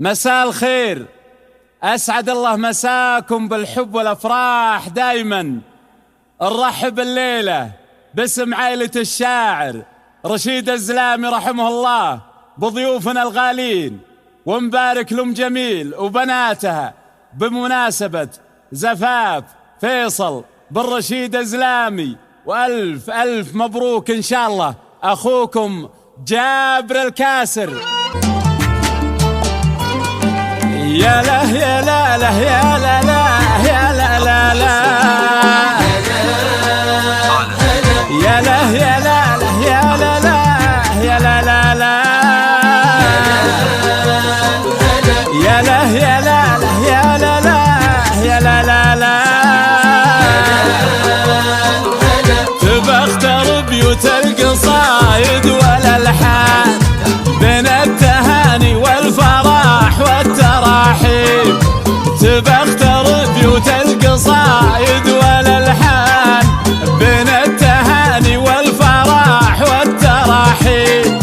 مساء الخير، أسعد الله مساكم بالحب والأفراح دايما. نرحب الليلة باسم عائلة الشاعر رشيد الزلامي رحمه الله بضيوفنا الغالين، ونبارك لأم جميل وبناتها بمناسبة زفاف فيصل بن رشيد الزلامي، وألف ألف مبروك إن شاء الله. أخوكم جابر الكاسر. يا لا يا لا لا يا لا لا يا لا لا لا يا لا يا لا لا يا لا لا يا لا لا لا يا لا يا لا لا يا لا لا يا لا لا لا. تبى اختار بيوت القصايد والالحان بين التهاني والفرح والتراحيب. تبى اختار بيوت القصايد والالحان بين التهاني والفرح والتراحيب.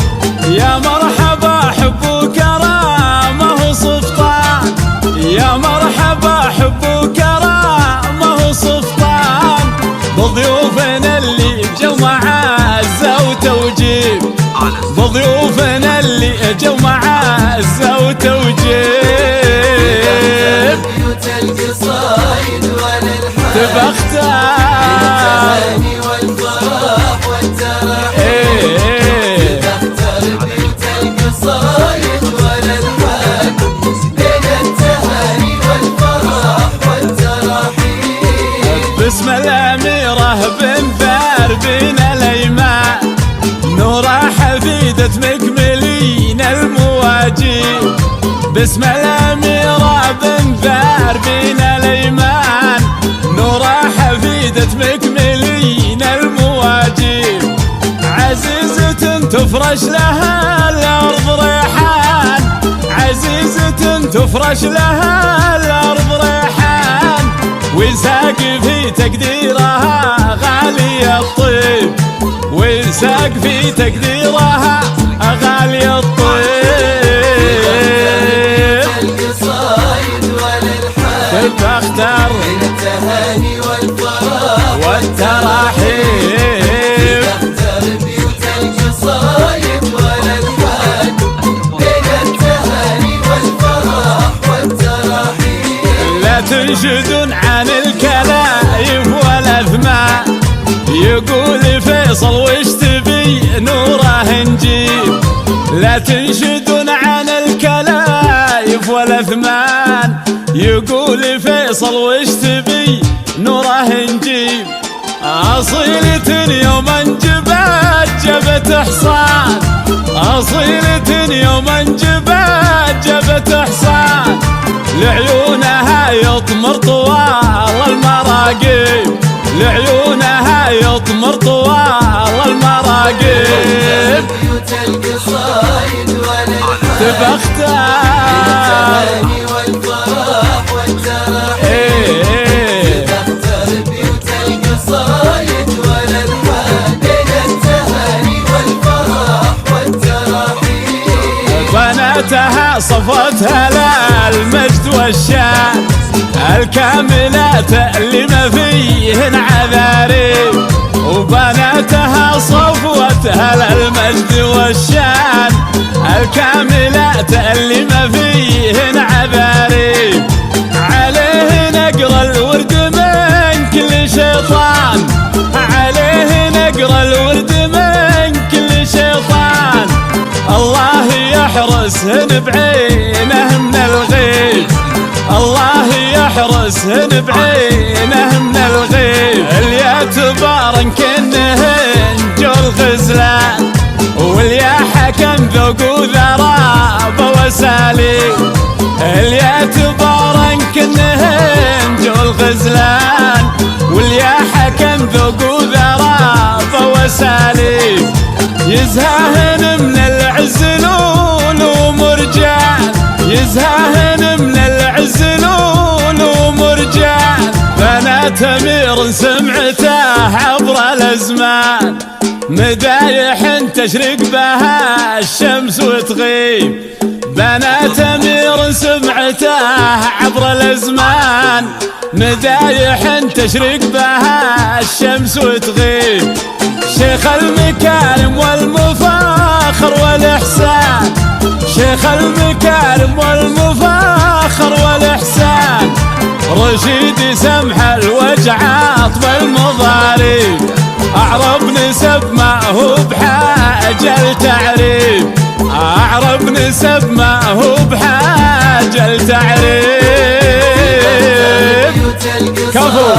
يا مرحبا حب وكرامه وسلطان، يا مرحبا حب وكرامه وسلطان بضيوفنا اللي جو مع عزة وتوجيب، بضيوفنا اللي جو مع عزة وتوجيب. بيوت القصايد والالحان تبى اختار التهاني والفرح والتراحيب. تبى اختار بيوت القصايد والالحان بين التهاني والفرح والتراحيب. باسم الأميرة بنثار بين الأيمان نورا حفيدة مكملين المواجيب. باسم الأميرة بنثار بين الأيمان نورا حفيدة مكملين المواجيب. عزيزة تفرش لها الأرض ريحان، عزيزة تفرش لها الأرض ريحان، ويساق في تقديرها غالي الطيب، ويساق في تقديرها غالي الطيب. القصايد والالحان تبى اختار بين التهاني والفرح والتراحيب. تختار بيوت القصايد والالحان بين التهاني والفرح والتراحيب. لا تنشدون عن الكلايف والأثمان، يقول فيصل وش تبي نوره نجيب. لا تنشدون عن الكلايف والأثمان، يقول فيصل وش تبي نوره نجيب. أصيلة يوما جبت حصان، أصيلة يوما جبت حصان، لعيونها يطمر طوال المراقيب، لعيونها يطمر طوال المراقيب. بيوت القصايد والالحان تبى اختار التهاني والفرح والتراحيب. تختار بيوت القصايد والالحان بين التهاني والفرح والتراحيب. بناتها صفوتها للمجد والشان، الكاملات اللي ما فيهن عذاريب. وبناتها صفوتها للمجد والشان، الكاملات اللي ما فيهن عذاريب. عليه نقرا الورد من كل شيطان، عليه نقرا الورد من كل شيطان. الله يحرسهن بعينه من الغيب، الله يحرسهن بعينه من الغيب. اليا تبارن كنهن جو الغزلان، واليا حكم ذوق وذراب وساليب. اليا تبارن كنهن جو الغزلان، واليا حكم ذوق وذراب وساليب. يزهاهن من العزلول ومرجان، يزهاهن من العزلول ومرجان. بنات أمير سمعته عبر الأزمان، مدايح تشرق بها الشمس وتغيب. بنات أمير سمعته عبر الازمان، مدايح تشرق بها الشمس وتغيب. شيخ المكارم والمفاخر والإحسان، شيخ المكارم والمفاخر والإحسان، رشيد سمح الوجع عطب المضاريب، أعرب نسب ما هو بحاجة لتعريب، أعرب نسب ما هو بحاجة لتعريب. كفو